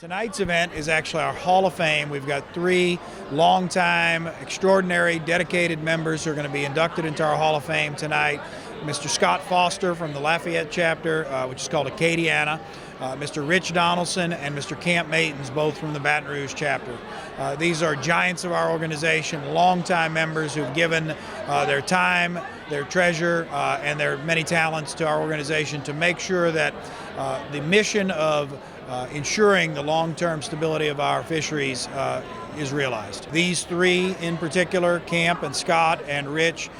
Tonight's event is actually our Hall of Fame. We've got 3 longtime, extraordinary, dedicated members who are going to be inducted into our Hall of Fame tonight. Mr. Scott Foster from the Lafayette chapter, which is called Acadiana, Mr. Rich Donaldson, and Mr. Camp Matins, both from the Baton Rouge chapter. These are giants of our organization, longtime members who've given their time, their treasure, and their many talents to our organization to make sure that the mission of ensuring the long-term stability of our fisheries is realized. These 3 in particular, Camp and Scott and Rich,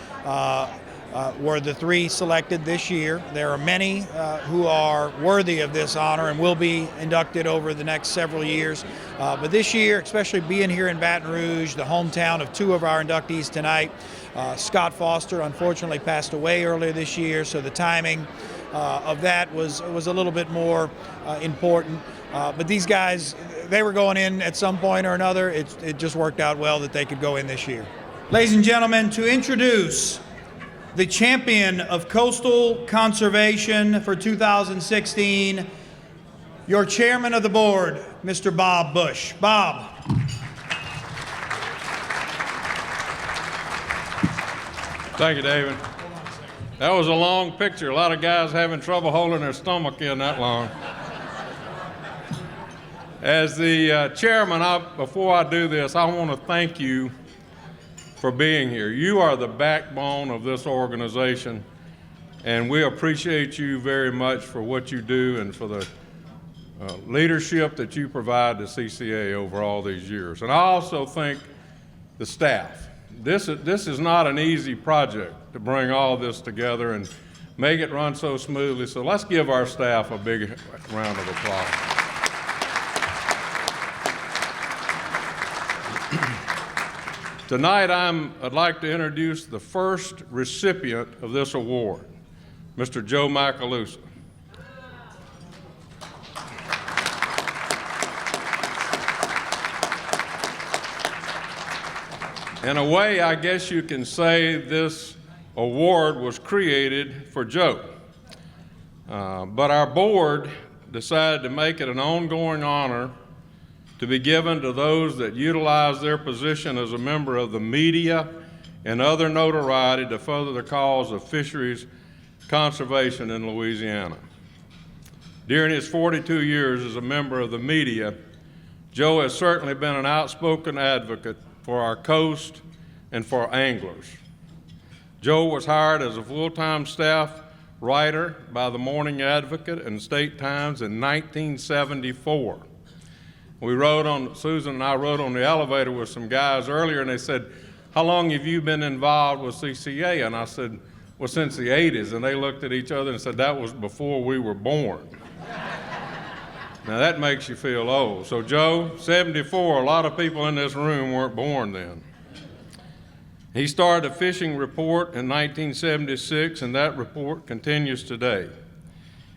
were the 3 selected this year. There are many who are worthy of this honor and will be inducted over the next several years. But this year, especially being here in Baton Rouge, the hometown of 2 of our inductees tonight, Scott Foster unfortunately passed away earlier this year, so the timing of that was a little bit more important. But these guys, they were going in at some point or another. It just worked out well that they could go in this year. Ladies and gentlemen, to introduce the champion of coastal conservation for 2016, your chairman of the board, Mr. Bob Bush. Bob. Thank you, David. That was a long picture. A lot of guys having trouble holding their stomach in that long. As the chairman, before I do this, I want to thank you for being here. You are the backbone of this organization, and we appreciate you very much for what you do and for the leadership that you provide to CCA over all these years. And I also thank the staff. This is not an easy project to bring all this together and make it run so smoothly. So let's give our staff a big round of applause. Tonight, I'd like to introduce the first recipient of this award, Mr. Joe Macalusa. In a way, I guess you can say this award was created for Joe. But our board decided to make it an ongoing honor to be given to those that utilize their position as a member of the media and other notoriety to further the cause of fisheries conservation in Louisiana. During his 42 years as a member of the media, Joe has certainly been an outspoken advocate for our coast and for anglers. Joe was hired as a full-time staff writer by the Morning Advocate and State Times in 1974. Susan and I rode on the elevator with some guys earlier, and they said, "How long have you been involved with CCA?" And I said, "Well, since the 80s." And they looked at each other and said, "That was before we were born." Now that makes you feel old. So Joe, 74, a lot of people in this room weren't born then. He started a fishing report in 1976, and that report continues today.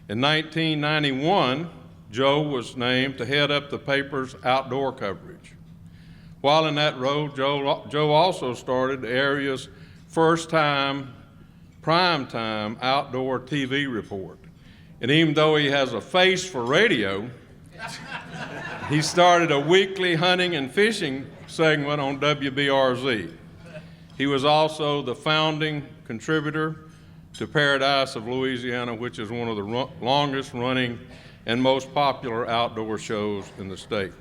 In 1991, Joe was named to head up the paper's outdoor coverage. While in that role, Joe also started the area's first time, primetime outdoor TV report. And even though he has a face for radio, he started a weekly hunting and fishing segment on WBRZ. He was also the founding contributor to Paradise of Louisiana, which is one of the longest running and most popular outdoor shows in the state.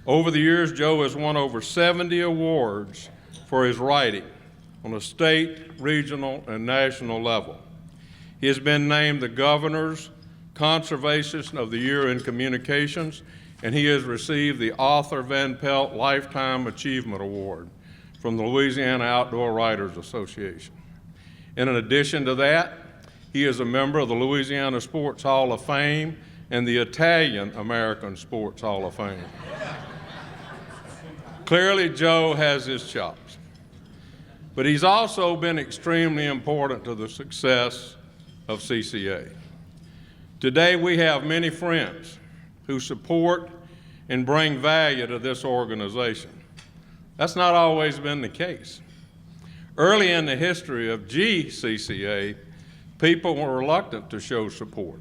Over the years, Joe has won over 70 awards for his writing on a state, regional, and national level. He has been named the Governor's Conservationist of the Year in Communications, and he has received the Arthur Van Pelt Lifetime Achievement Award from the Louisiana Outdoor Writers Association. In addition to that, he is a member of the Louisiana Sports Hall of Fame and the Italian American Sports Hall of Fame. Clearly, Joe has his chops, but he's also been extremely important to the success of CCA. Today, we have many friends who support and bring value to this organization. That's not always been the case. Early in the history of GCCA, people were reluctant to show support.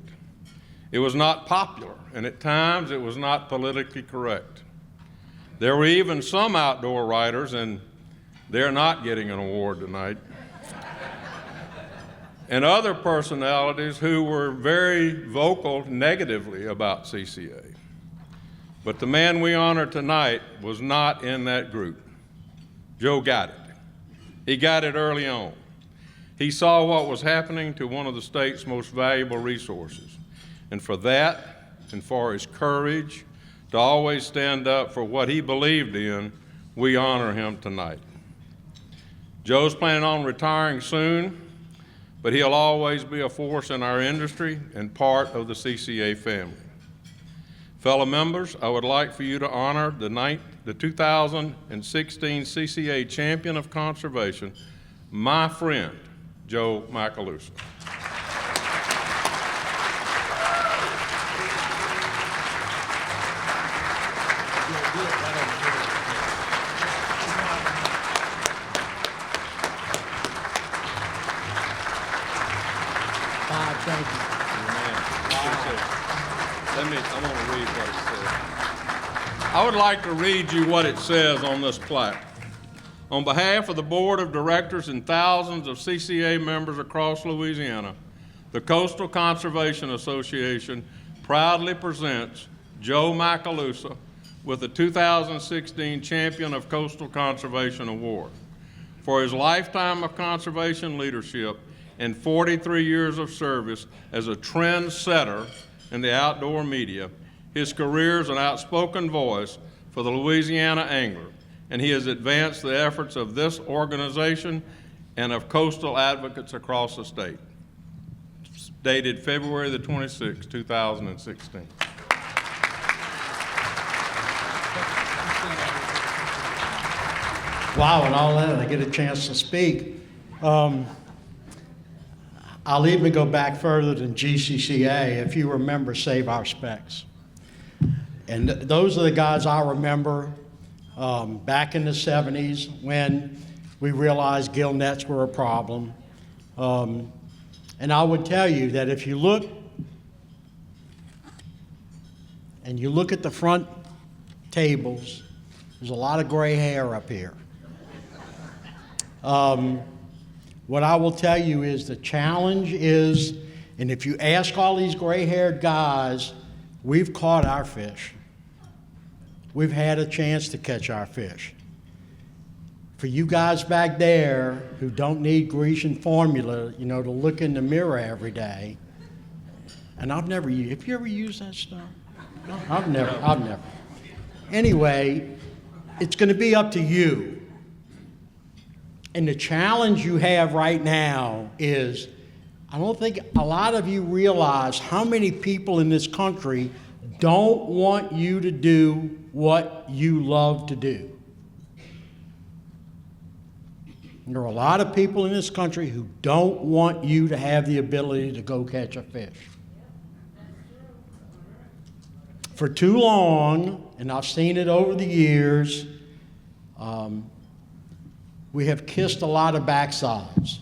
It was not popular, and at times it was not politically correct. There were even some outdoor writers, and they're not getting an award tonight, and other personalities who were very vocal negatively about CCA. But the man we honor tonight was not in that group. Joe got it. He got it early on. He saw what was happening to one of the state's most valuable resources. And for that, and for his courage to always stand up for what he believed in, we honor him tonight. Joe's planning on retiring soon, but he'll always be a force in our industry and part of the CCA family. Fellow members, I would like for you to honor the 2016 CCA Champion of Conservation, my friend, Joe Macaluso. Thank you. I want to read what it says. I would like to read you what it says on this plaque. On behalf of the Board of Directors and thousands of CCA members across Louisiana, the Coastal Conservation Association proudly presents Joe Macaluso with the 2016 Champion of Coastal Conservation Award. For his lifetime of conservation leadership and 43 years of service as a trendsetter in the outdoor media, his career as an outspoken voice for the Louisiana angler, and he has advanced the efforts of this organization and of coastal advocates across the state. Dated February the 26th, 2016. Wow, and all that, I get a chance to speak. I'll even go back further than GCCA, if you remember Save Our Specs. And those are the guys I remember back in the 70s when we realized gill nets were a problem. And I would tell you that if you look at the front tables, there's a lot of gray hair up here. What I will tell you is the challenge is, and if you ask all these gray-haired guys, we've caught our fish. We've had a chance to catch our fish. For you guys back there who don't need Grecian formula, to look in the mirror every day, and have you ever used that stuff? No, I've never. Anyway, it's going to be up to you. And the challenge you have right now is, I don't think a lot of you realize how many people in this country don't want you to do what you love to do. And there are a lot of people in this country who don't want you to have the ability to go catch a fish. For too long, and I've seen it over the years, we have kissed a lot of backsides.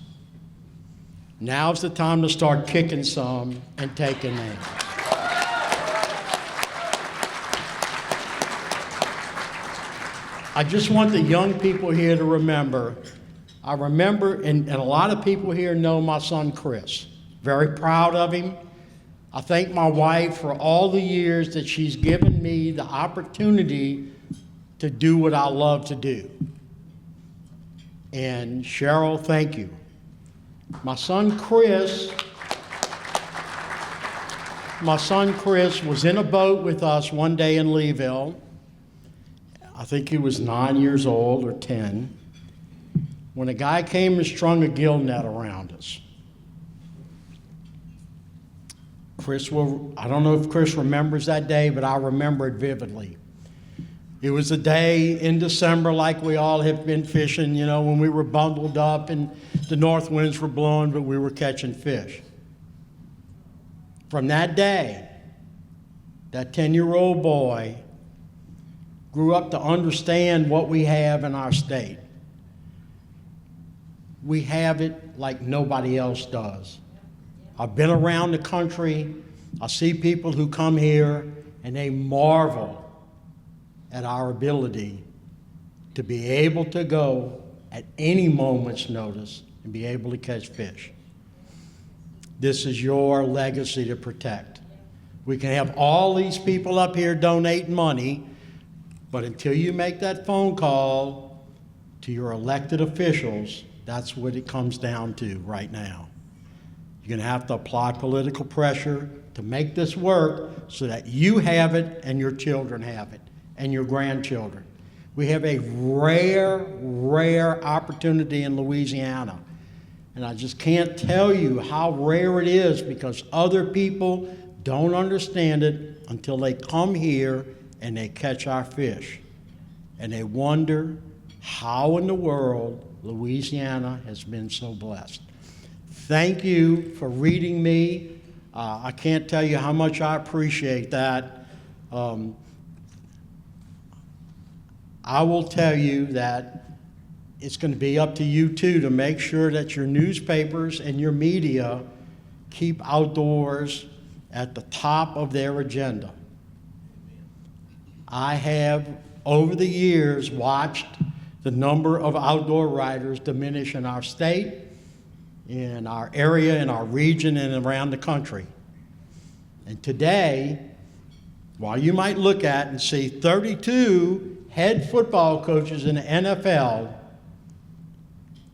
Now's the time to start kicking some and taking names. I just want the young people here to remember, and a lot of people here know my son Chris. Very proud of him. I thank my wife for all the years that she's given me the opportunity to do what I love to do. And Cheryl, thank you. My son Chris was in a boat with us one day in Leeville. I think he was 9 years old or 10, when a guy came and strung a gill net around us. I don't know if Chris remembers that day, but I remember it vividly. It was a day in December, like we all have been fishing, when we were bundled up and the north winds were blowing, but we were catching fish. From that day, that 10-year-old boy grew up to understand what we have in our state. We have it like nobody else does. I've been around the country I see people who come here and they marvel at our ability to be able to go at any moment's notice and be able to catch fish. This is your legacy to protect. We can have all these people up here donating money, but until you make that phone call to your elected officials, that's what it comes down to right now. You're going to have to apply political pressure to make this work so that you have it and your children have it and your grandchildren. We have a rare opportunity in Louisiana. And I just can't tell you how rare it is because other people don't understand it until they come here and they catch our fish. And they wonder how in the world Louisiana has been so blessed. Thank you for reading me. I can't tell you how much I appreciate that. I will tell you that it's going to be up to you too to make sure that your newspapers and your media keep outdoors at the top of their agenda. I have, over the years, watched the number of outdoor riders diminish in our state, in our area, in our region, and around the country. And today, while you might look at and see 32 head football coaches in the NFL,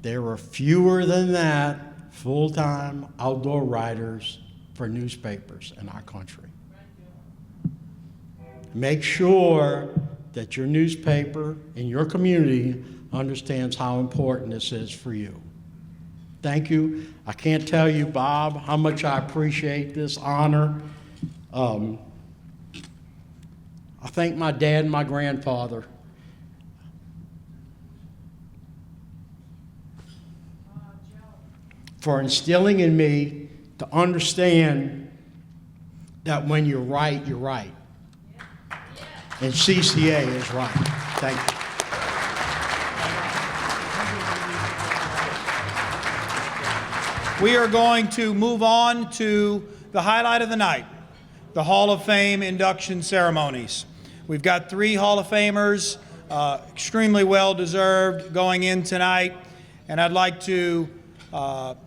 there are fewer than that full-time outdoor writers for newspapers in our country. Make sure that your newspaper in your community understands how important this is for you. Thank you. I can't tell you, Bob, how much I appreciate this honor. I thank my dad and my grandfather. For instilling in me to understand that when you're right, you're right. And CCA is right. Thank you. We are going to move on to the highlight of the night, the Hall of Fame induction ceremonies. We've got 3 Hall of Famers, extremely well-deserved, going in tonight. And I'd like to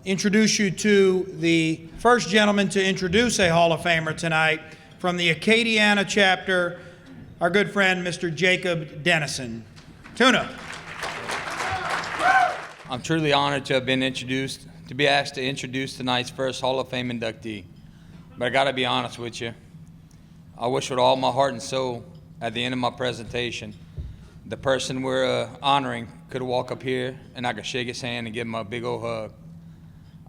introduce you to the first gentleman to introduce a Hall of Famer tonight from the Acadiana chapter, our good friend, Mr. Jacob Dennison. Tuna. I'm truly honored to have been to be asked to introduce tonight's first Hall of Fame inductee. But I gotta be honest with you. I wish with all my heart and soul, at the end of my presentation, the person we're honoring could walk up here and I could shake his hand and give him a big old hug.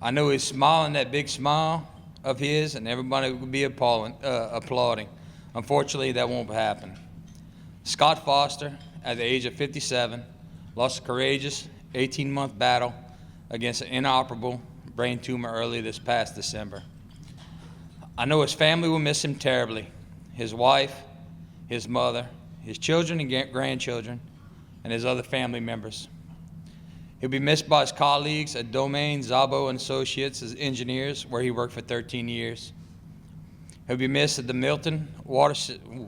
I know he's smiling that big smile of his and everybody would be applauding. Unfortunately, that won't happen. Scott Foster, at the age of 57, lost a courageous 18-month battle against an inoperable brain tumor early this past December. I know his family will miss him terribly. His wife, his mother, his children and grandchildren, and his other family members. He'll be missed by his colleagues at Domain, Szabo, and Associates as engineers, where he worked for 13 years. He'll be missed at the Milton Water System.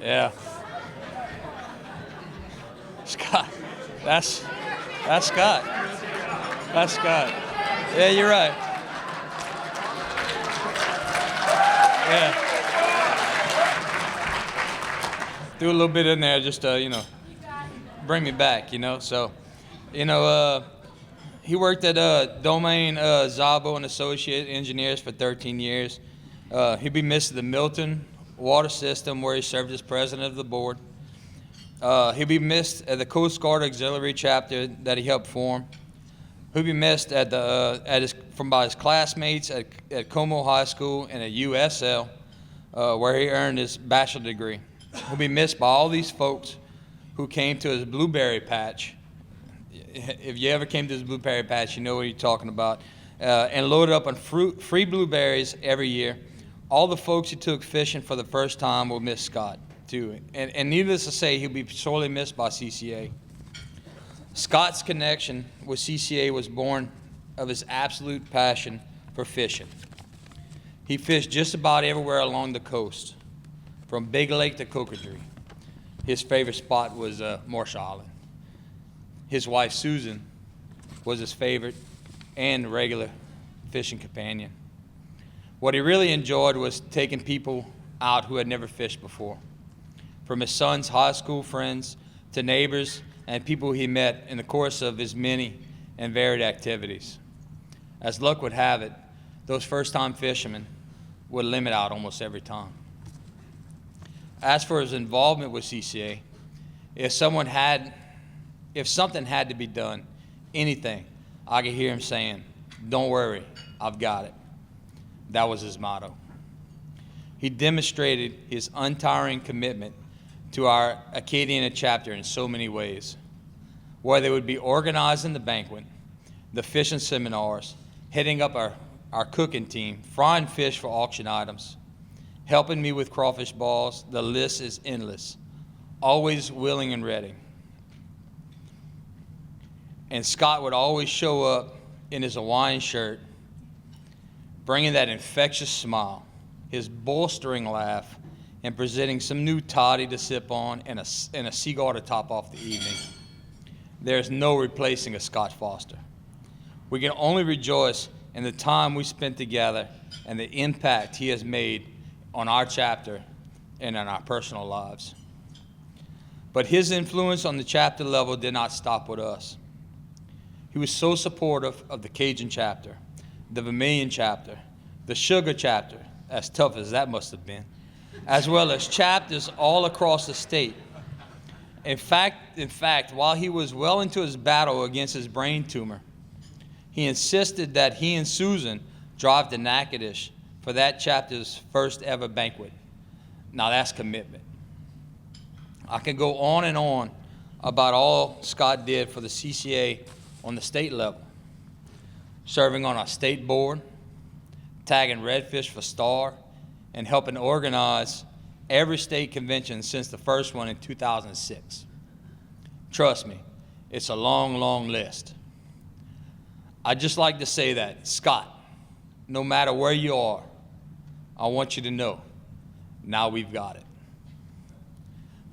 Yeah. Scott. That's Scott. That's Scott. Yeah, you're right. Yeah. Do a little bit in there just to, bring me back, So, he worked at Domain, Szabo, and Associate Engineers for 13 years. He'll be missed at the Milton Water System, where he served as president of the board. He'll be missed at the Coast Guard Auxiliary chapter that he helped form. He'll be missed by his classmates at Como High School and at USL, where he earned his bachelor degree. He'll be missed by all these folks who came to his blueberry patch. If you ever came to his blueberry patch, you know what he's talking about. And loaded up on free blueberries every year. All the folks who took fishing for the first time will miss Scott, too. And needless to say, he'll be sorely missed by CCA. Scott's connection with CCA was born of his absolute passion for fishing. He fished just about everywhere along the coast, from Big Lake to Cocodrie. His favorite spot was Marsh Island. His wife, Susan, was his favorite and regular fishing companion. What he really enjoyed was taking people out who had never fished before, from his son's high school friends to neighbors and people he met in the course of his many and varied activities. As luck would have it, those first-time fishermen would limit out almost every time. As for his involvement with CCA, if something had to be done, anything, I could hear him saying, "Don't worry, I've got it." That was his motto. He demonstrated his untiring commitment to our Acadiana chapter in so many ways, whether it would be organizing the banquet, the fishing seminars, heading up our cooking team, frying fish for auction items, helping me with crawfish balls. The list is endless, always willing and ready. And Scott would always show up in his Hawaiian shirt, bringing that infectious smile, his bolstering laugh, and presenting some new toddy to sip on and a cigar to top off the evening. There's no replacing a Scott Foster. We can only rejoice in the time we spent together and the impact he has made on our chapter and in our personal lives. But his influence on the chapter level did not stop with us. He was so supportive of the Cajun chapter, the Vermilion chapter, the Sugar chapter, as tough as that must have been, as well as chapters all across the state. In fact, while he was well into his battle against his brain tumor, he insisted that he and Susan drive to Natchitoches for that chapter's first ever banquet. Now that's commitment. I could go on and on about all Scott did for the CCA on the state level, serving on our state board, tagging redfish for Star, and helping organize every state convention since the first one in 2006. Trust me, it's a long, long list. I'd just like to say that, Scott, no matter where you are, I want you to know, now we've got it.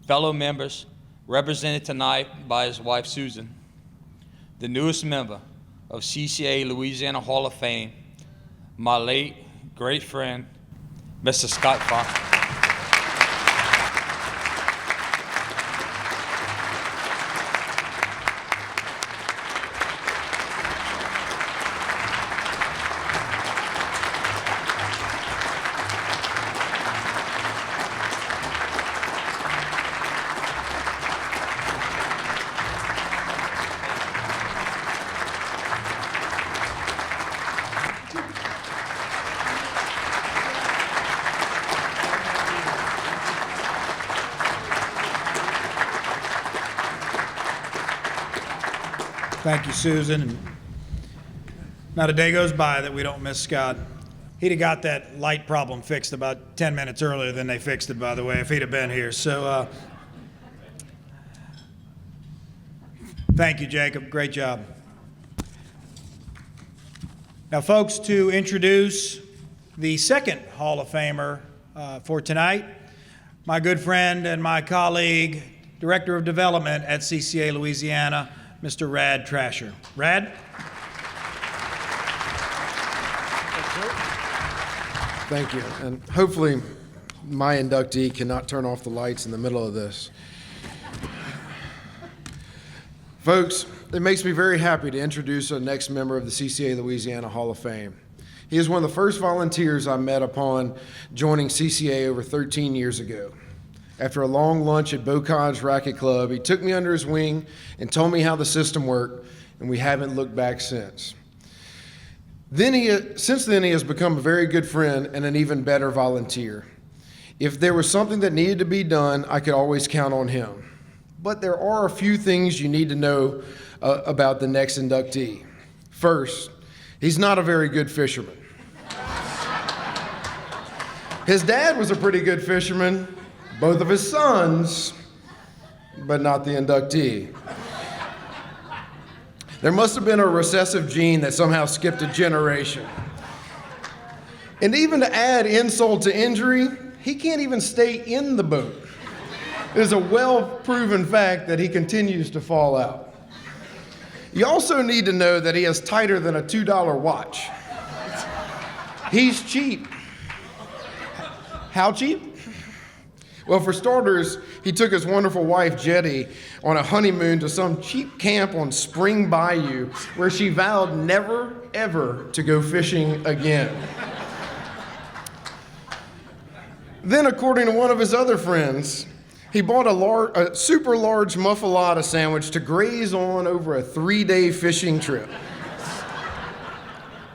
Fellow members, represented tonight by his wife, Susan, the newest member of CCA Louisiana Hall of Fame, my late great friend, Mr. Scott Foster. Thank you, Susan. And not a day goes by that we don't miss Scott. He'd have got that light problem fixed about 10 minutes earlier than they fixed it, by the way, if he'd have been here. So thank you, Jacob. Great job. Now, folks, to introduce the second Hall of Famer for tonight, my good friend and my colleague, Director of Development at CCA Louisiana, Mr. Rad Trasher. Rad? Thank you. And hopefully my inductee cannot turn off the lights in the middle of this. Folks, it makes me very happy to introduce our next member of the CCA Louisiana Hall of Fame. He is one of the first volunteers I met upon joining CCA over 13 years ago. After a long lunch at Bocage Racket Club, he took me under his wing and told me how the system worked, and we haven't looked back since. Since then, he has become a very good friend and an even better volunteer. If there was something that needed to be done, I could always count on him. But there are a few things you need to know about the next inductee. First, he's not a very good fisherman. His dad was a pretty good fisherman, both of his sons, but not the inductee. There must have been a recessive gene that somehow skipped a generation. And even to add insult to injury, he can't even stay in the boat. It is a well-proven fact that he continues to fall out. You also need to know that he is tighter than a $2 watch. He's cheap. How cheap? Well, for starters, he took his wonderful wife, Jetty, on a honeymoon to some cheap camp on Spring Bayou, where she vowed never, ever to go fishing again. Then, according to one of his other friends, he bought a super large muffalata sandwich to graze on over a 3-day fishing trip.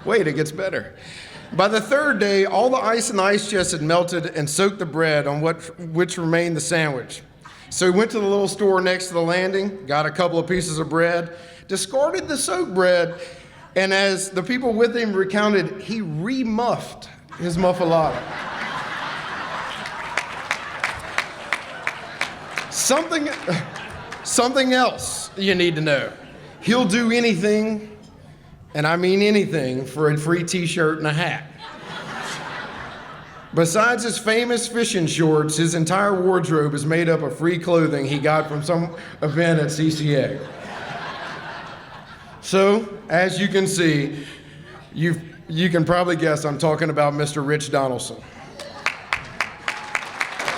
Wait, it gets better. By the third day, all the ice in the ice chest had melted and soaked the bread on which remained the sandwich. So he went to the little store next to the landing, got a couple of pieces of bread, discarded the soaked bread, and as the people with him recounted, he remuffed his muffalata. Something else you need to know. He'll do anything, and I mean anything, for a free t-shirt and a hat. Besides his famous fishing shorts, his entire wardrobe is made up of free clothing he got from some event at CCA. So, as you can see, you can probably guess I'm talking about Mr. Rich Donaldson.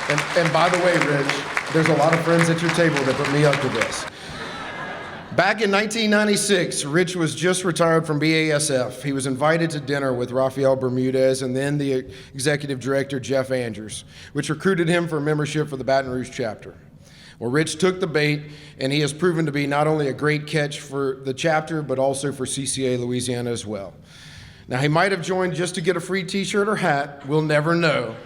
And by the way, Rich, there's a lot of friends at your table that put me up to this. Back in 1996, Rich was just retired from BASF. He was invited to dinner with Rafael Bermudez and then the executive director, Jeff Andrews, which recruited him for membership for the Baton Rouge chapter. Well, Rich took the bait, and he has proven to be not only a great catch for the chapter, but also for CCA Louisiana as well. Now, he might have joined just to get a free t-shirt or hat. We'll never know.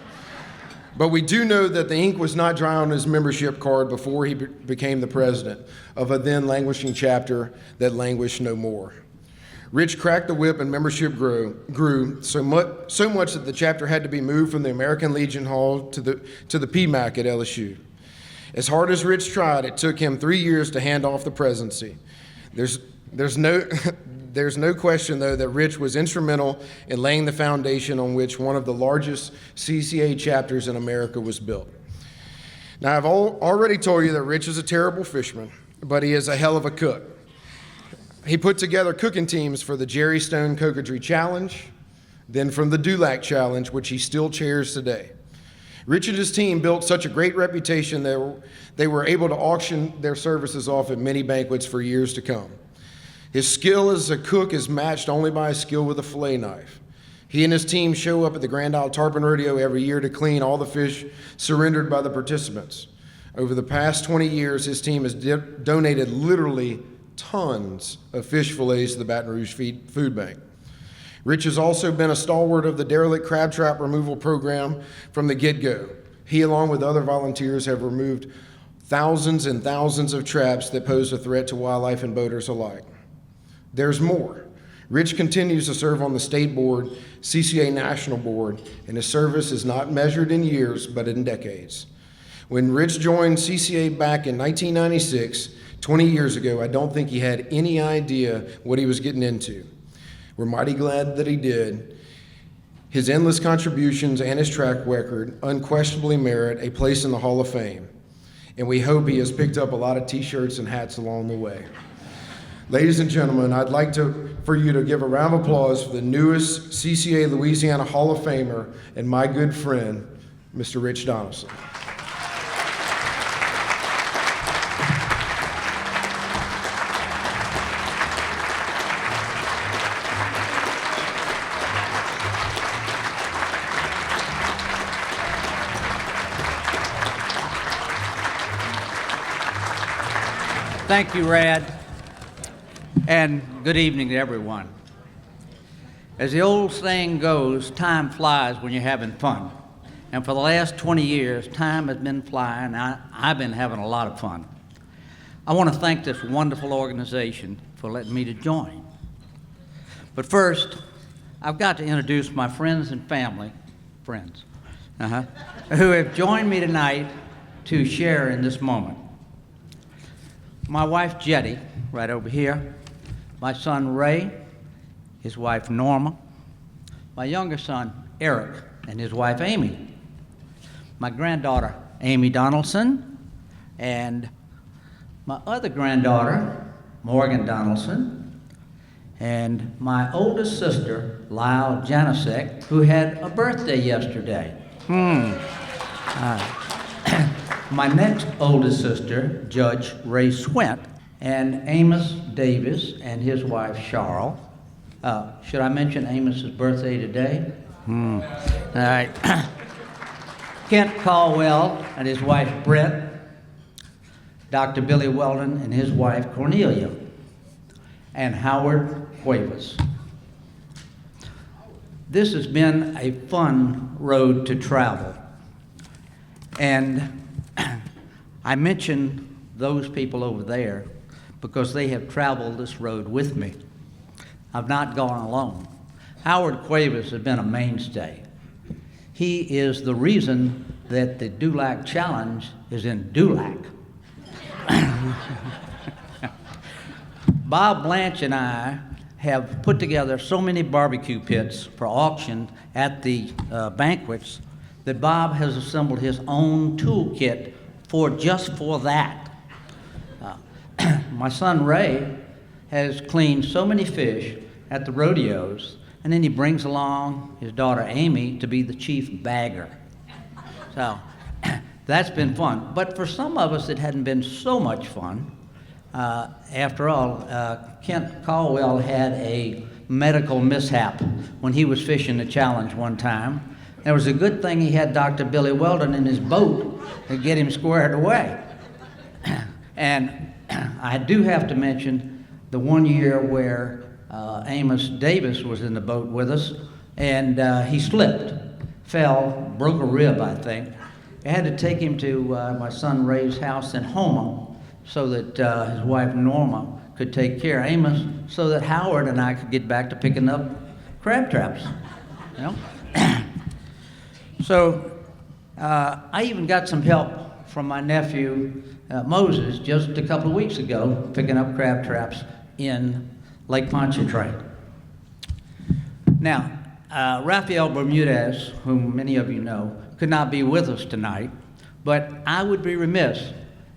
But we do know that the ink was not dry on his membership card before he became the president of a then languishing chapter that languished no more. Rich cracked the whip and membership grew so much that the chapter had to be moved from the American Legion Hall to the PMAC at LSU. As hard as Rich tried, it took him 3 years to hand off the presidency. There's no question, though, that Rich was instrumental in laying the foundation on which one of the largest CCA chapters in America was built. Now, I've already told you that Rich is a terrible fisherman, but he is a hell of a cook. He put together cooking teams for the Jerry Stone Cocodrie Challenge, then from the Dulac Challenge, which he still chairs today. Rich and his team built such a great reputation that they were able to auction their services off at many banquets for years to come. His skill as a cook is matched only by his skill with a fillet knife. He and his team show up at the Grand Isle Tarpon Rodeo every year to clean all the fish surrendered by the participants. Over the past 20 years, his team has donated literally tons of fish fillets to the Baton Rouge Food Bank. Rich has also been a stalwart of the derelict crab trap removal program from the get-go. He, along with other volunteers, have removed thousands and thousands of traps that pose a threat to wildlife and boaters alike. There's more. Rich continues to serve on the state board, CCA National Board, and his service is not measured in years, but in decades. When Rich joined CCA back in 1996, 20 years ago, I don't think he had any idea what he was getting into. We're mighty glad that he did. His endless contributions and his track record unquestionably merit a place in the Hall of Fame, and we hope he has picked up a lot of t-shirts and hats along the way. Ladies and gentlemen, I'd like for you to give a round of applause for the newest CCA Louisiana Hall of Famer and my good friend, Mr. Rich Donaldson. Thank you, Rad, and good evening to everyone. As the old saying goes, time flies when you're having fun. And for the last 20 years, time has been flying, and I've been having a lot of fun. I want to thank this wonderful organization for letting me to join. But first, I've got to introduce my friends and family, who have joined me tonight to share in this moment. My wife, Jetty, right over here. my son Ray, his wife Norma, my younger son Eric and his wife Amy, my granddaughter Amy Donaldson, and my other granddaughter Morgan Donaldson, and my oldest sister Lyle Janasek, who had a birthday yesterday. My next oldest sister, Judge Ray Swint, and Amos Davis and his wife Cheryl. Should I mention Amos's birthday today? All right. Kent Caldwell and his wife Brett, Dr. Billy Weldon and his wife Cornelia, and Howard Cuevas. This has been a fun road to travel. And I mention those people over there because they have traveled this road with me. I've not gone alone. Howard Cuevas has been a mainstay. He is the reason that the Dulac Challenge is in Dulac. Bob Blanche and I have put together so many barbecue pits for auction at the banquets that Bob has assembled his own toolkit just for that. My son Ray has cleaned so many fish at the rodeos, and then he brings along his daughter Amy to be the chief bagger. So that's been fun. But for some of us, it hadn't been so much fun. After all, Kent Caldwell had a medical mishap when he was fishing the challenge one time. It was a good thing he had Dr. Billy Weldon in his boat to get him squared away. And I do have to mention the one year where Amos Davis was in the boat with us, and he slipped, fell, broke a rib, I think. I had to take him to my son Ray's house in Houma so that his wife Norma could take care of Amos, so that Howard and I could get back to picking up crab traps, you know? So I even got some help from my nephew Moses just a couple of weeks ago picking up crab traps in Lake Pontchartrain. Now, Rafael Bermudez, whom many of you know, could not be with us tonight, but I would be remiss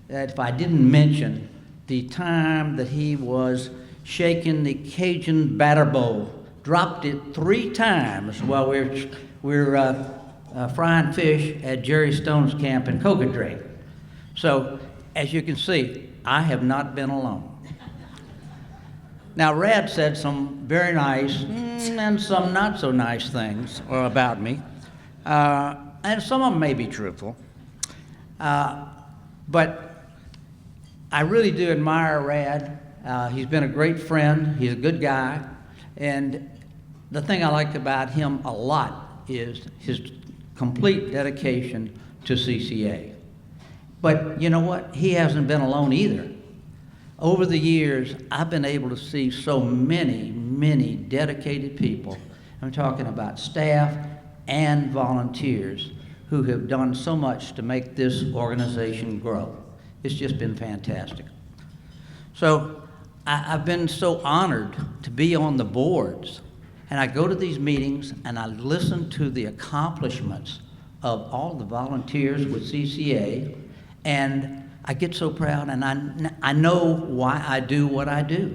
that if I didn't mention the time that he was shaking the Cajun batter bowl, dropped it 3 times while we're frying fish at Jerry Stone's camp in Cocodrie. So, as you can see, I have not been alone. Now, Rad said some very nice and some not so nice things about me, and some of them may be truthful, but I really do admire Rad. He's been a great friend, he's a good guy, and the thing I like about him a lot is his complete dedication to CCA. But you know what? He hasn't been alone either. Over the years, I've been able to see so many, many dedicated people. I'm talking about staff and volunteers who have done so much to make this organization grow. It's just been fantastic. So I've been so honored to be on the boards, and I go to these meetings and I listen to the accomplishments of all the volunteers with CCA, and I get so proud, and I know why I do what I do.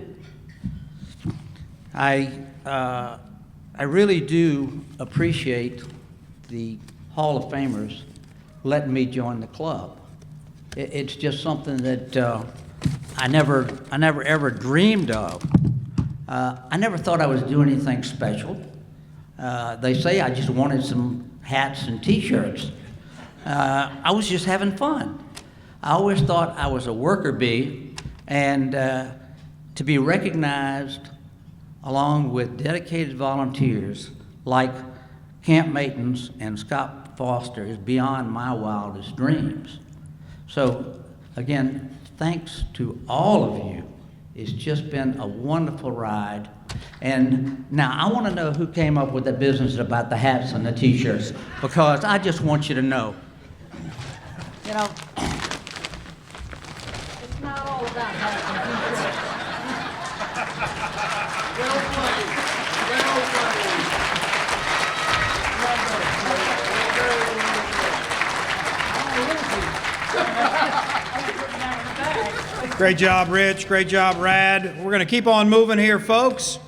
I really do appreciate the Hall of Famers letting me join the club. It's just something that I never ever dreamed of. I never thought I was doing anything special. They say I just wanted some hats and T-shirts. I was just having fun. I always thought I was a worker bee, and to be recognized along with dedicated volunteers like Camp Matins and Scott Foster is beyond my wildest dreams. So again, thanks to all of you. It's just been a wonderful ride. And now I want to know who came up with the business about the hats and the T-shirts, because I just want you to know. You know, it's not all about hats and T-shirts. Great job, Rich. Great job, Rad. We're going to keep on moving here, folks.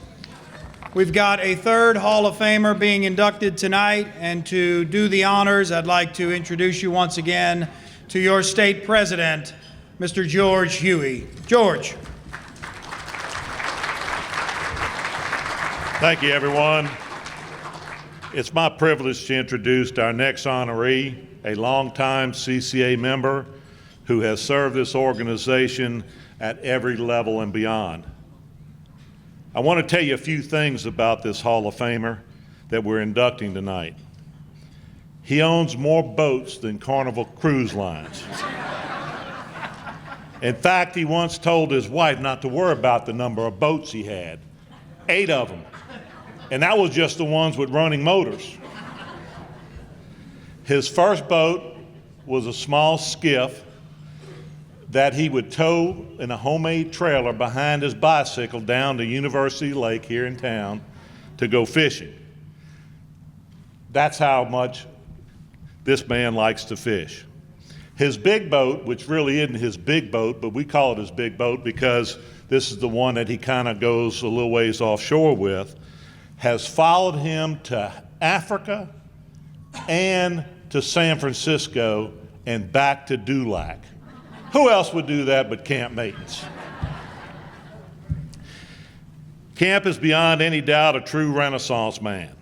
We've got a third Hall of Famer being inducted tonight, and to do the honors, I'd like to introduce you once again to your state president, Mr. George Huey. George. Thank you, everyone. It's my privilege to introduce our next honoree, a longtime CCA member who has served this organization at every level and beyond. I want to tell you a few things about this Hall of Famer that we're inducting tonight. He owns more boats than Carnival Cruise Lines. In fact, he once told his wife not to worry about the number of boats he had. 8 of them. And that was just the ones with running motors. His first boat was a small skiff that he would tow in a homemade trailer behind his bicycle down to University Lake here in town to go fishing. That's how much this man likes to fish. His big boat, which really isn't his big boat, but we call it his big boat because this is the one that he kind of goes a little ways offshore with, has followed him to Africa and to San Francisco and back to Dulac. Who else would do that but Camp Matins? Camp is beyond any doubt a true Renaissance man.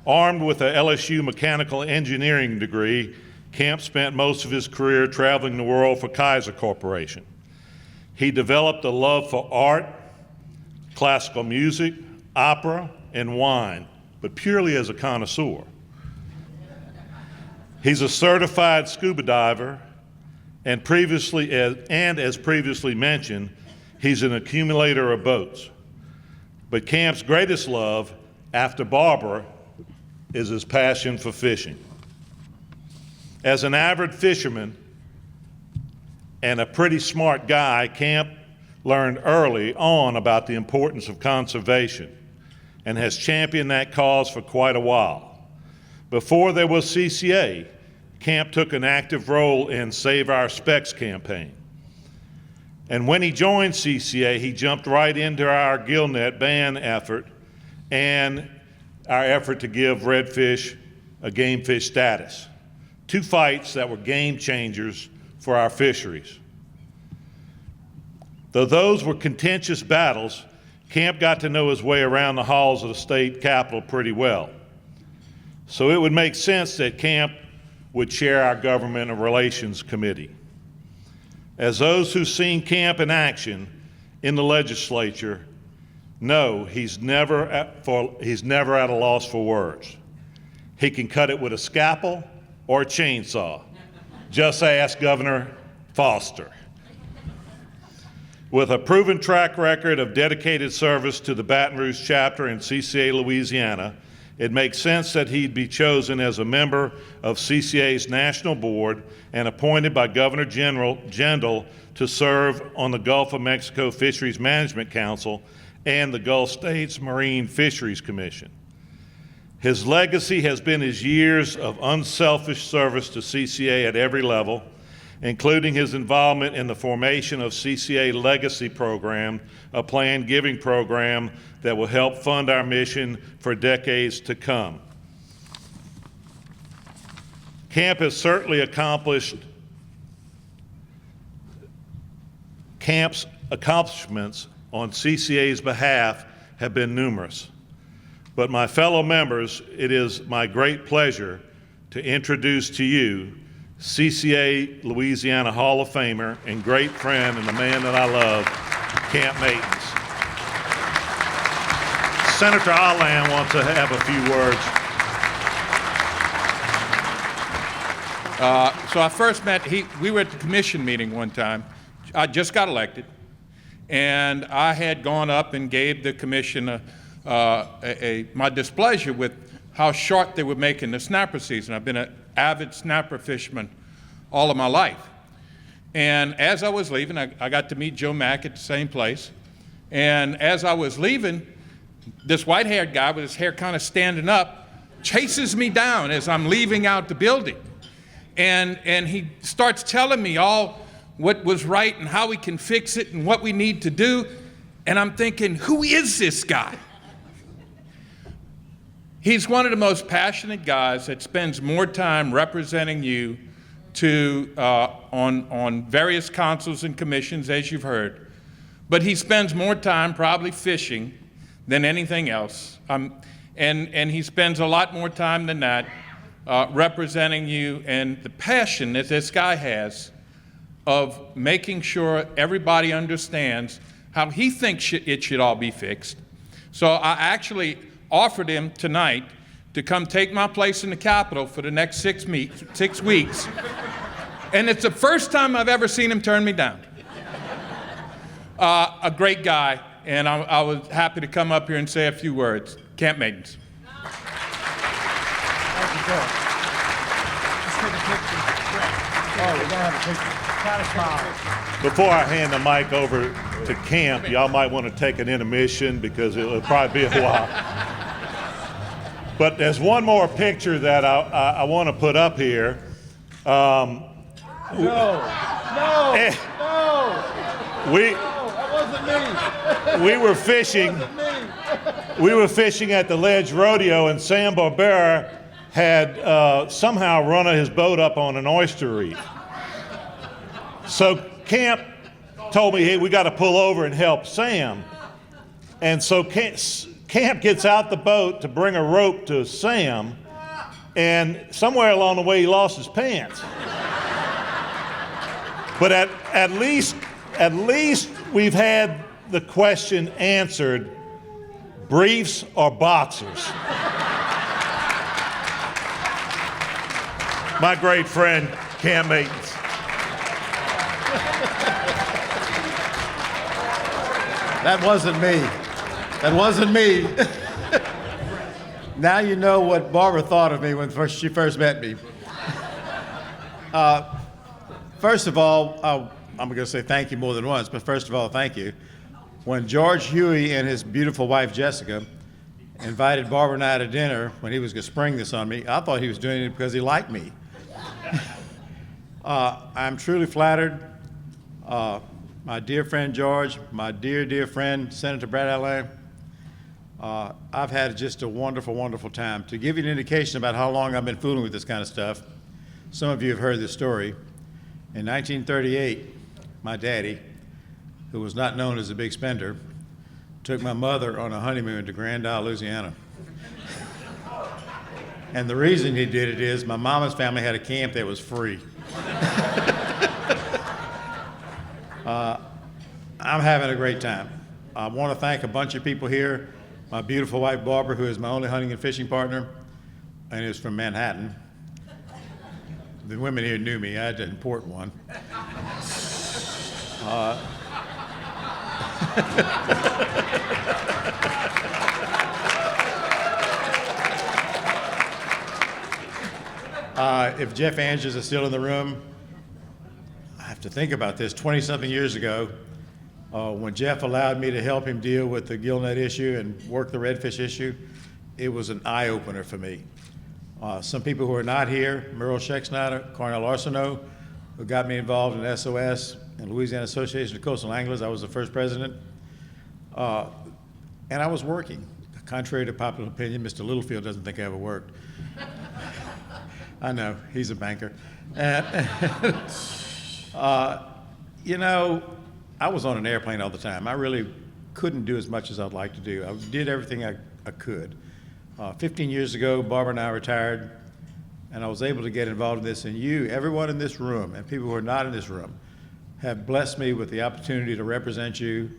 Armed with a LSU mechanical engineering degree, Camp spent most of his career traveling the world for Kaiser Corporation. He developed a love for art, classical music, opera, and wine, but purely as a connoisseur. He's a certified scuba diver, and as previously mentioned, he's an accumulator of boats. But Camp's greatest love, after Barbara, is his passion for fishing. As an avid fisherman and a pretty smart guy, Camp learned early on about the importance of conservation and has championed that cause for quite a while. Before there was CCA, Camp took an active role in Save Our Specks campaign. And when he joined CCA, he jumped right into our gillnet ban effort and our effort to give redfish a game fish status. 2 fights that were game changers for our fisheries. Though those were contentious battles, Camp got to know his way around the halls of the state capitol pretty well. So it would make sense that Camp would chair our Government Relations Committee. As those who've seen Camp in action in the legislature know, he's never at a loss for words. He can cut it with a scalpel or a chainsaw. Just ask Governor Foster. With a proven track record of dedicated service to the Baton Rouge chapter in CCA Louisiana, it makes sense that he'd be chosen as a member of CCA's national board and appointed by Governor Jindal to serve on the Gulf of Mexico Fisheries Management Council and the Gulf States Marine Fisheries Commission. His legacy has been his years of unselfish service to CCA at every level, including his involvement in the formation of CCA Legacy Program, a planned giving program that will help fund our mission for decades to come. Camp has certainly accomplished, Camp's accomplishments on CCA's behalf have been numerous. But my fellow members, it is my great pleasure to introduce to you CCA Louisiana Hall of Famer and great friend and the man that I love, Camp Matins. Senator Allan wants to have a few words. So I first met, we were at the commission meeting one time. I just got elected, and I had gone up and gave the commission my displeasure with how short they were making the snapper season. I've been an avid snapper fisherman all of my life. And as I was leaving, I got to meet Joe Mack at the same place. And as I was leaving, this white-haired guy with his hair kind of standing up chases me down as I'm leaving out the building. And he starts telling me all what was right and how we can fix it and what we need to do. And I'm thinking, who is this guy? He's one of the most passionate guys that spends more time representing you on various councils and commissions, as you've heard. But he spends more time probably fishing than anything else. And he spends a lot more time than that representing you, and the passion that this guy has of making sure everybody understands how he thinks it should all be fixed. So I actually offered him tonight to come take my place in the Capitol for the next 6 weeks. And it's the first time I've ever seen him turn me down. A great guy, and I was happy to come up here and say a few words. Camp Maintenance. Thank you, Bill. Let's take a picture. Oh, we're going to have a picture. Try to smile. Before I hand the mic over to Camp, y'all might want to take an intermission because it'll probably be a while. But there's one more picture that I want to put up here. No. We were fishing. We were fishing at the Ledge Rodeo, and Sam Barbera had somehow run his boat up on an oyster reef. So Camp told me, hey, we got to pull over and help Sam. And so Camp gets out the boat to bring a rope to Sam, and somewhere along the way he lost his pants. But at least we've had the question answered, briefs or boxers? My great friend, Camp Maintenance. That wasn't me. That wasn't me. Now you know what Barbara thought of me when she first met me. First of all, I'm going to say thank you more than once, but first of all, thank you. When George Huey and his beautiful wife, Jessica, invited Barbara and I to dinner when he was going to spring this on me, I thought he was doing it because he liked me. I'm truly flattered. My dear friend George, my dear, dear friend Senator Brad Allen, I've had just a wonderful, wonderful time. To give you an indication about how long I've been fooling with this kind of stuff, some of you have heard this story. In 1938, my daddy, who was not known as a big spender, took my mother on a honeymoon to Grand Isle, Louisiana. And the reason he did it is my mama's family had a camp that was free. I'm having a great time. I want to thank a bunch of people here. My beautiful wife, Barbara, who is my only hunting and fishing partner, and is from Manhattan. The women here knew me. I had to import one. If Jeff Andrews is still in the room, I have to think about this. 20-something years ago, when Jeff allowed me to help him deal with the gillnet issue and work the redfish issue, it was an eye-opener for me. Some people who are not here, Merle Scheck-Snyder, Cornell Arsenault, who got me involved in SOS and Louisiana Association of Coastal Anglers. I was the first president. And I was working. Contrary to popular opinion, Mr. Littlefield doesn't think I ever worked. I know, he's a banker. You know, I was on an airplane all the time. I really couldn't do as much as I'd like to do. I did everything I could. 15 years ago, Barbara and I retired, and I was able to get involved in this. And you, everyone in this room, and people who are not in this room, have blessed me with the opportunity to represent you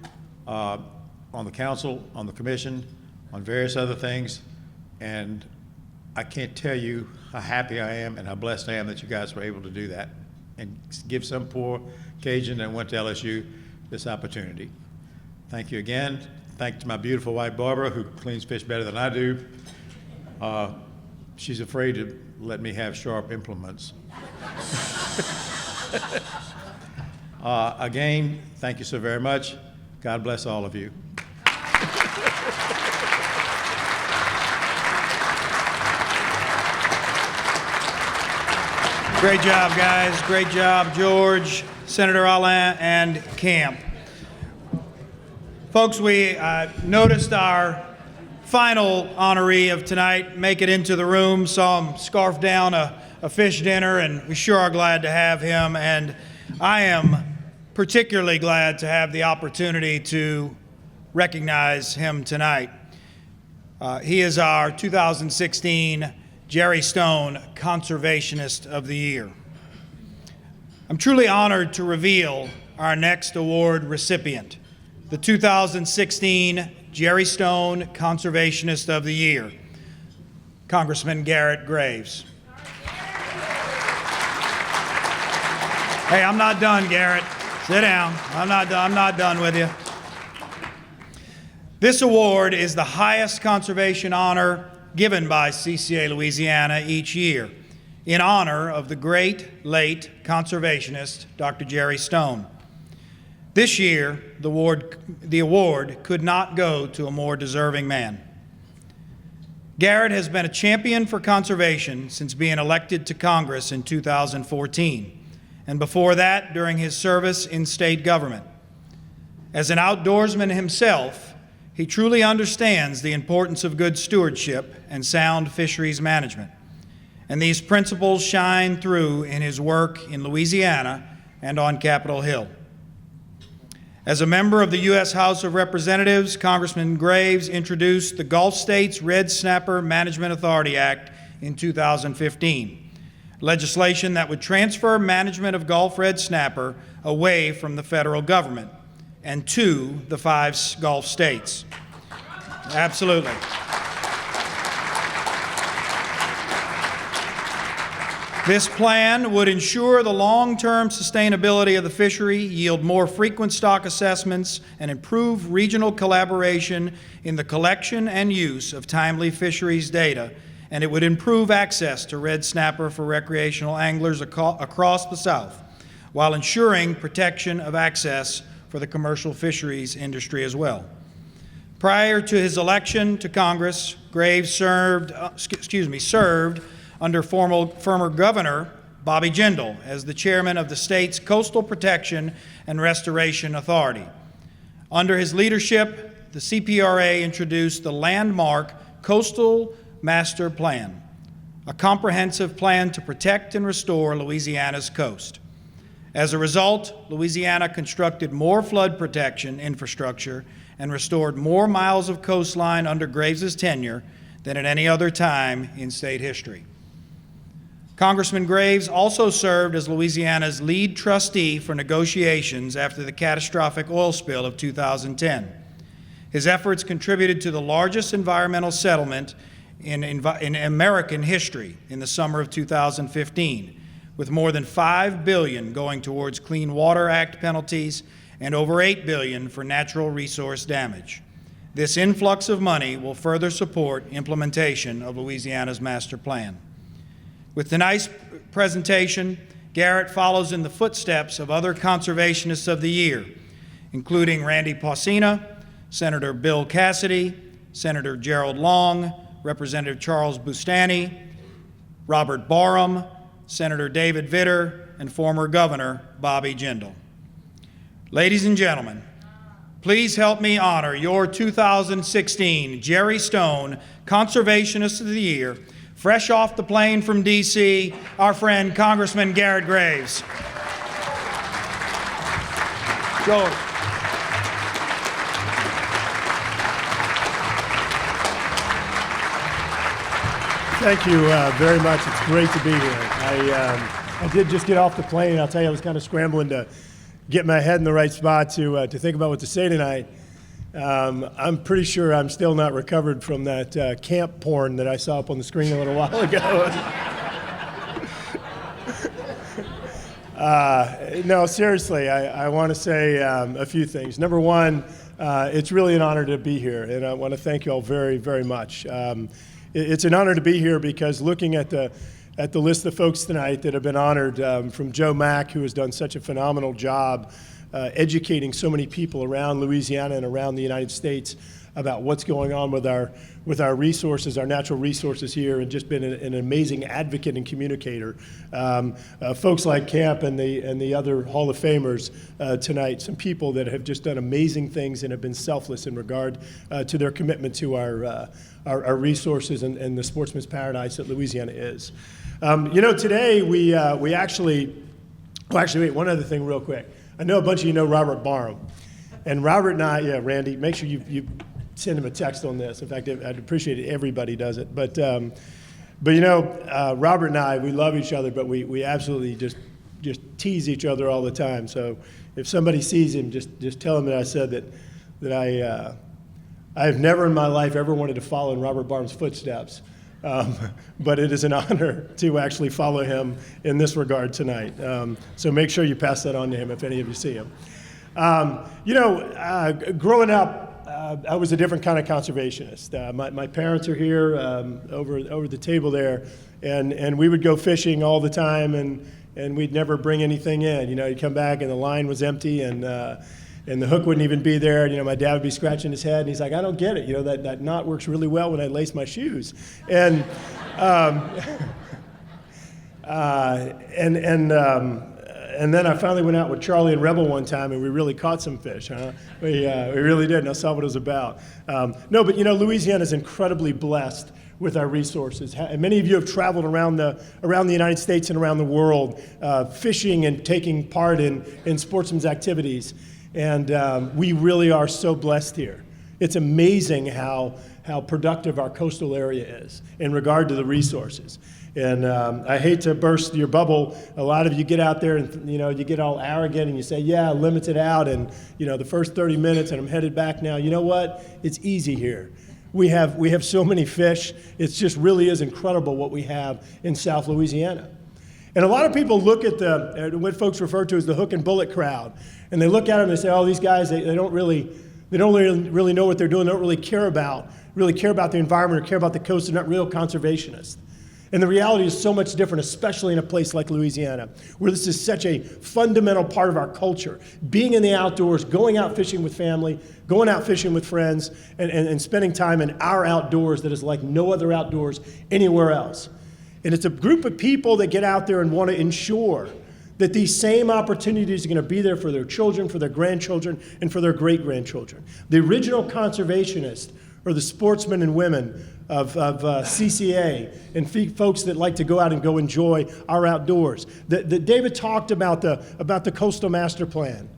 on the council, on the commission, on various other things. And I can't tell you how happy I am and how blessed I am that you guys were able to do that and give some poor Cajun that went to LSU this opportunity. Thank you again. Thank to my beautiful wife, Barbara, who cleans fish better than I do. She's afraid to let me have sharp implements. Again, thank you so very much. God bless all of you. Great job, guys. Great job, George, Senator Alain, and Camp. Folks, we noticed our final honoree of tonight make it into the room, saw him scarf down a fish dinner, and we sure are glad to have him. And I am particularly glad to have the opportunity to recognize him tonight. He is our 2016 Jerry Stone Conservationist of the Year. I'm truly honored to reveal our next award recipient, the 2016 Jerry Stone Conservationist of the Year, Congressman Garrett Graves. Hey, I'm not done, Garrett. Sit down. I'm not done with you. This award is the highest conservation honor given by CCA Louisiana each year in honor of the great late conservationist, Dr. Jerry Stone. This year, the award could not go to a more deserving man. Garrett has been a champion for conservation since being elected to Congress in 2014, and before that, during his service in state government. As an outdoorsman himself, he truly understands the importance of good stewardship and sound fisheries management, and these principles shine through in his work in Louisiana and on Capitol Hill. As a member of the U.S. House of Representatives, Congressman Graves introduced the Gulf States Red Snapper Management Authority Act in 2015, legislation that would transfer management of Gulf red snapper away from the federal government and to the 5 Gulf states. Absolutely. This plan would ensure the long-term sustainability of the fishery, yield more frequent stock assessments, and improve regional collaboration in the collection and use of timely fisheries data, and it would improve access to red snapper for recreational anglers across the South, while ensuring protection of access for the commercial fisheries industry as well. Prior to his election to Congress, Graves served under former Governor Bobby Jindal as the chairman of the state's Coastal Protection and Restoration Authority. Under his leadership, the CPRA introduced the landmark Coastal Master Plan, a comprehensive plan to protect and restore Louisiana's coast. As a result, Louisiana constructed more flood protection infrastructure and restored more miles of coastline under Graves' tenure than at any other time in state history. Congressman Graves also served as Louisiana's lead trustee for negotiations after the catastrophic oil spill of 2010. His efforts contributed to the largest environmental settlement in American history in the summer of 2015, with more than $5 billion going towards Clean Water Act penalties and over $8 billion for natural resource damage. This influx of money will further support implementation of Louisiana's master plan. With tonight's presentation, Garrett follows in the footsteps of other conservationists of the year, including Randy Pausina, Senator Bill Cassidy, Senator Gerald Long, Representative Charles Bustani, Robert Barham, Senator David Vitter, and former Governor Bobby Jindal. Ladies and gentlemen, please help me honor your 2016 Jerry Stone Conservationist of the Year, fresh off the plane from D.C., our friend Congressman Garrett Graves. George. Thank you very much. It's great to be here. I did just get off the plane. I'll tell you, I was kind of scrambling to get my head in the right spot to think about what to say tonight. I'm pretty sure I'm still not recovered from that camp porn that I saw up on the screen a little while ago. No, seriously, I want to say a few things. Number one, it's really an honor to be here, and I want to thank you all very, very much. It's an honor to be here because looking at the list of folks tonight that have been honored, from Joe Mack, who has done such a phenomenal job educating so many people around Louisiana and around the United States about what's going on with our resources, our natural resources here, and just been an amazing advocate and communicator. Folks like Camp and the other Hall of Famers tonight, some people that have just done amazing things and have been selfless in regard to their commitment to our resources and the sportsman's paradise that Louisiana is. Today we actually, wait, one other thing real quick. I know a bunch of you know Robert Barham. And Robert and I, Randy, make sure you send him a text on this. In fact, I'd appreciate it. Everybody does it. But Robert and I, we love each other, but we absolutely just tease each other all the time. So if somebody sees him, just tell him that I said that I have never in my life ever wanted to follow in Robert Barham's footsteps. But it is an honor to actually follow him in this regard tonight. So make sure you pass that on to him if any of you see him. Growing up, I was a different kind of conservationist. My parents are here over the table there, and we would go fishing all the time, and we'd never bring anything in. You'd come back and the line was empty, and the hook wouldn't even be there. My dad would be scratching his head, and he's like, "I don't get it. That knot works really well when I lace my shoes." And then I finally went out with Charlie and Rebel one time, and we really caught some fish. We really did, and I saw what it was about. But Louisiana is incredibly blessed with our resources. And many of you have traveled around the United States and around the world, fishing and taking part in sportsmen's activities. And we really are so blessed here. It's amazing how productive our coastal area is in regard to the resources. And I hate to burst your bubble. A lot of you get out there and you get all arrogant and you say, "Yeah, limits it out." And the first 30 minutes and I'm headed back now. You know what? It's easy here. We have so many fish. It just really is incredible what we have in South Louisiana. And a lot of people look at what folks refer to as the hook and bullet crowd, and they look at them and they say, "Oh, these guys, they don't really know what they're doing. They don't really care about the environment or care about the coast. They're not real conservationists." And the reality is so much different, especially in a place like Louisiana, where this is such a fundamental part of our culture. Being in the outdoors, going out fishing with family, going out fishing with friends, and spending time in our outdoors that is like no other outdoors anywhere else. And it's a group of people that get out there and want to ensure that these same opportunities are going to be there for their children, for their grandchildren, and for their great-grandchildren. The original conservationists are the sportsmen and women of CCA and folks that like to go out and go enjoy our outdoors. David talked about the Coastal Master Plan.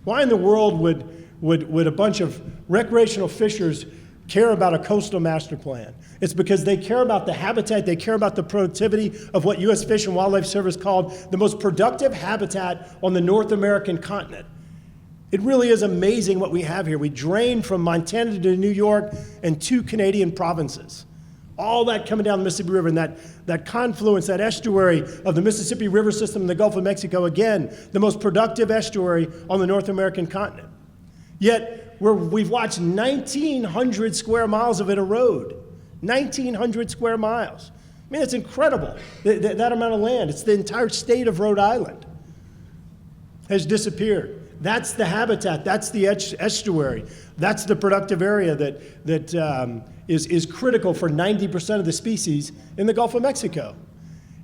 Why in the world would a bunch of recreational fishers care about a coastal master plan? It's because they care about the habitat, they care about the productivity of what U.S. Fish and Wildlife Service called the most productive habitat on the North American continent. It really is amazing what we have here. We drain from Montana to New York and 2 Canadian provinces. All that coming down the Mississippi River, and that confluence, that estuary of the Mississippi River system in the Gulf of Mexico, again, the most productive estuary on the North American continent. Yet, we've watched 1,900 square miles of it erode. 1,900 square miles. I mean, it's incredible, that amount of land. It's the entire state of Rhode Island has disappeared. That's the habitat. That's the estuary. That's the productive area that is critical for 90% of the species in the Gulf of Mexico.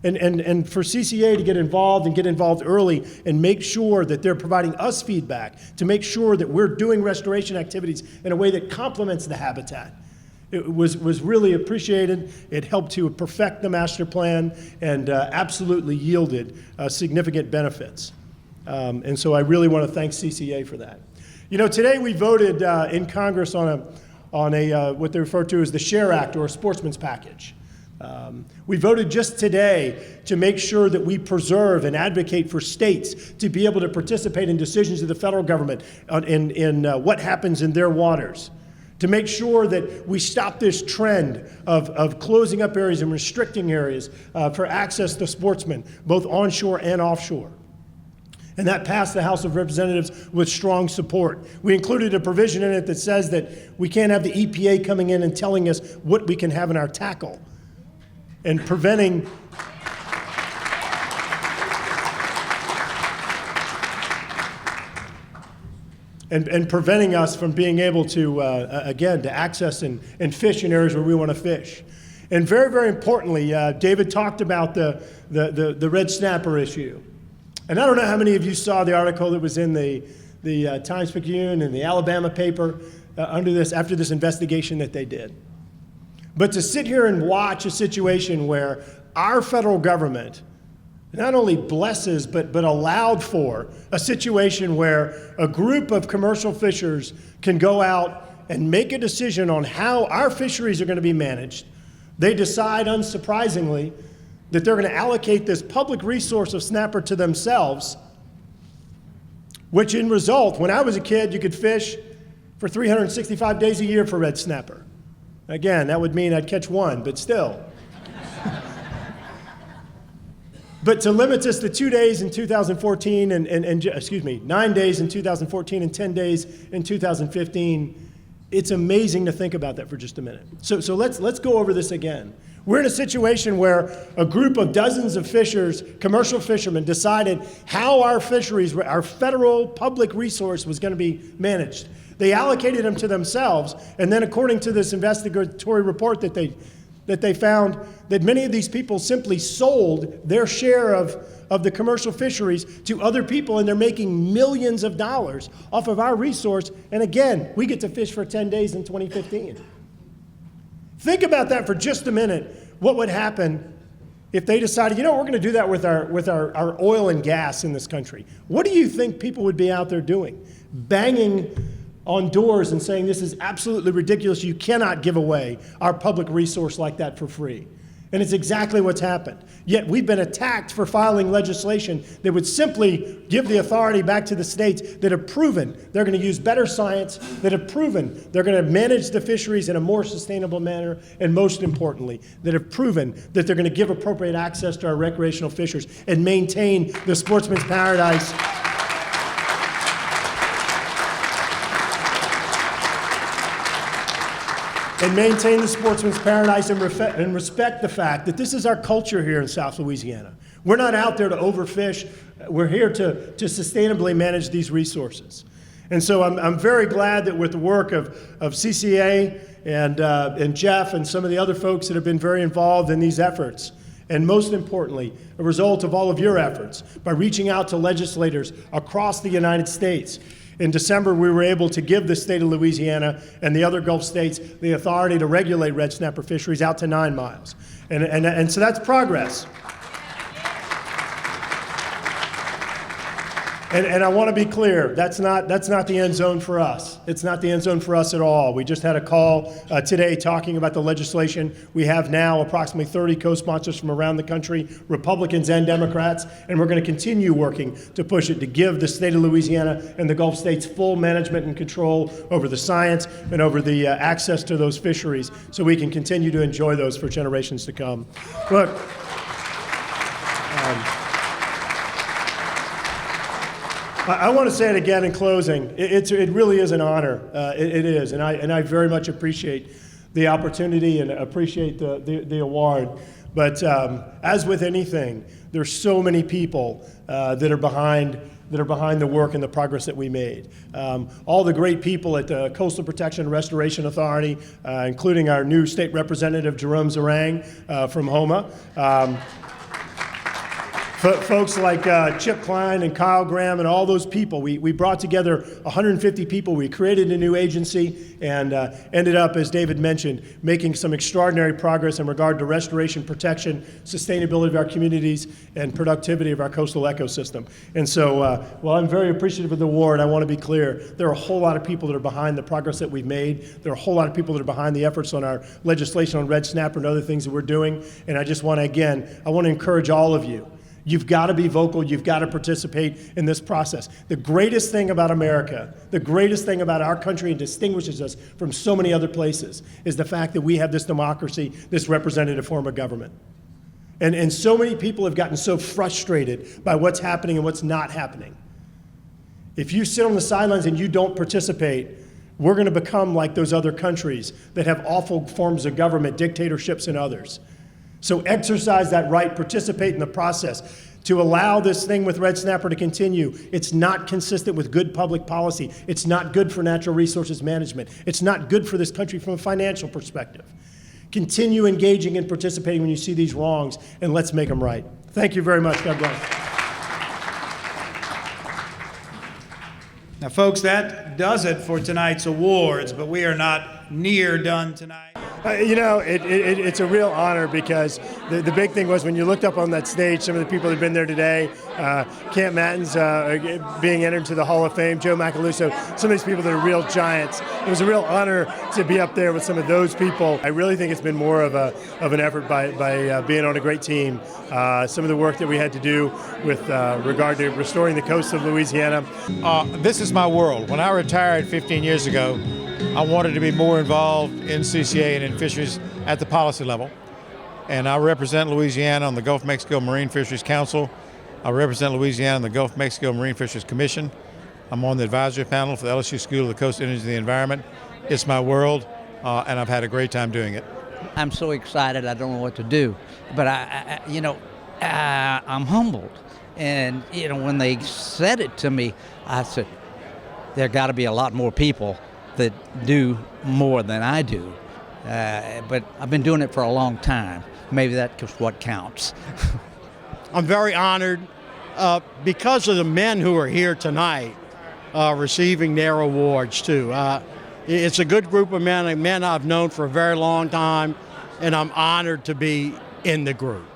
And for CCA to get involved early and make sure that they're providing us feedback, to make sure that we're doing restoration activities in a way that complements the habitat. It was really appreciated. It helped to perfect the master plan and absolutely yielded significant benefits. And so I really want to thank CCA for that. Today we voted in Congress on a what they refer to as the SHARE Act, or a sportsman's package. We voted just today to make sure that we preserve and advocate for states to be able to participate in decisions of the federal government in what happens in their waters, to make sure that we stop this trend of closing up areas and restricting areas for access to sportsmen, both onshore and offshore. And that passed the House of Representatives with strong support. We included a provision in it that says that we can't have the EPA coming in and telling us what we can have in our tackle and preventing and preventing us from being able to, again, to access and fish in areas where we want to fish. And very, very importantly, David talked about the red snapper issue. And I don't know how many of you saw the article that was in the Times-Picayune and the Alabama paper after this investigation that they did. But to sit here and watch a situation where our federal government not only blesses but allowed for a situation where a group of commercial fishers can go out and make a decision on how our fisheries are going to be managed. They decide, unsurprisingly, that they're going to allocate this public resource of snapper to themselves, which in result, when I was a kid, you could fish for 365 days a year for red snapper. Again, that would mean I'd catch one, but still. But to limit us to 2 days in 2014 and 9 days in 2014 and 10 days in 2015, it's amazing to think about that for just a minute. So let's go over this again. We're in a situation where a group of dozens of fishers, commercial fishermen, decided how our fisheries, our federal public resource, was going to be managed. They allocated them to themselves, and then according to this investigatory report that they found that many of these people simply sold their share of the commercial fisheries to other people, and they're making millions of dollars off of our resource. And again, we get to fish for 10 days in 2015. Think about that for just a minute. What would happen if they decided, we're going to do that with our oil and gas in this country? What do you think people would be out there doing? Banging on doors and saying, this is absolutely ridiculous. You cannot give away our public resource like that for free. And it's exactly what's happened. Yet we've been attacked for filing legislation that would simply give the authority back to the states that have proven they're going to use better science, that have proven they're going to manage the fisheries in a more sustainable manner, and most importantly, that have proven that they're going to give appropriate access to our recreational fishers and maintain the sportsman's paradise. And maintain the sportsman's paradise and respect the fact that this is our culture here in South Louisiana. We're not out there to overfish. We're here to sustainably manage these resources. And so I'm very glad that with the work of CCA and Jeff and some of the other folks that have been very involved in these efforts, and most importantly, a result of all of your efforts by reaching out to legislators across the United States. In December, we were able to give the state of Louisiana and the other Gulf states the authority to regulate red snapper fisheries out to 9 miles. And so that's progress. And I want to be clear, that's not the end zone for us. It's not the end zone for us at all. We just had a call today talking about the legislation. We have now approximately 30 co-sponsors from around the country, Republicans and Democrats, and we're going to continue working to push it to give the state of Louisiana and the Gulf states full management and control over the science and over the access to those fisheries so we can continue to enjoy those for generations to come. Look. I want to say it again in closing. It really is an honor. It is, and I very much appreciate the opportunity and appreciate the award. But as with anything, there's so many people that are behind the work and the progress that we made. All the great people at the Coastal Protection and Restoration Authority, including our new state representative Jerome Zarang from Homa. Folks like Chip Klein and Kyle Graham and all those people, we brought together 150 people. We created a new agency and ended up, as David mentioned, making some extraordinary progress in regard to restoration, protection, sustainability of our communities, and productivity of our coastal ecosystem. And so while I'm very appreciative of the award, I want to be clear, there are a whole lot of people that are behind the progress that we've made. There are a whole lot of people that are behind the efforts on our legislation on red snapper and other things that we're doing. And I just want to, again, I want to encourage all of you. You've got to be vocal. You've got to participate in this process. The greatest thing about America, the greatest thing about our country and distinguishes us from so many other places is the fact that we have this democracy, this representative form of government. And so many people have gotten so frustrated by what's happening and what's not happening. If you sit on the sidelines and you don't participate, we're going to become like those other countries that have awful forms of government, dictatorships and others. So exercise that right, participate in the process. To allow this thing with red snapper to continue, it's not consistent with good public policy. It's not good for natural resources management. It's not good for this country from a financial perspective. Continue engaging and participating when you see these wrongs, and let's make them right. Thank you very much. God bless. Now, folks, that does it for tonight's awards, but we are not near done tonight. It's a real honor because the big thing was when you looked up on that stage, some of the people that have been there today, Camp Mattin's being entered to the Hall of Fame, Joe Macaluso, some of these people that are real giants. It was a real honor to be up there with some of those people. I really think it's been more of an effort by being on a great team. Some of the work that we had to do with regard to restoring the coast of Louisiana. This is my world. When I retired 15 years ago, I wanted to be more involved in CCA and in fisheries at the policy level. And I represent Louisiana on the Gulf of Mexico Marine Fisheries Council. I represent Louisiana on the Gulf of Mexico Marine Fisheries Commission. I'm on the advisory panel for the LSU School of the Coast, Energy, and the Environment. It's my world, and I've had a great time doing it. I'm so excited I don't know what to do, but I'm humbled. And when they said it to me, I said, there got to be a lot more people that do more than I do. But I've been doing it for a long time. Maybe that's what counts. I'm very honored because of the men who are here tonight receiving their awards too. It's a good group of men I've known for a very long time, and I'm honored to be in the group.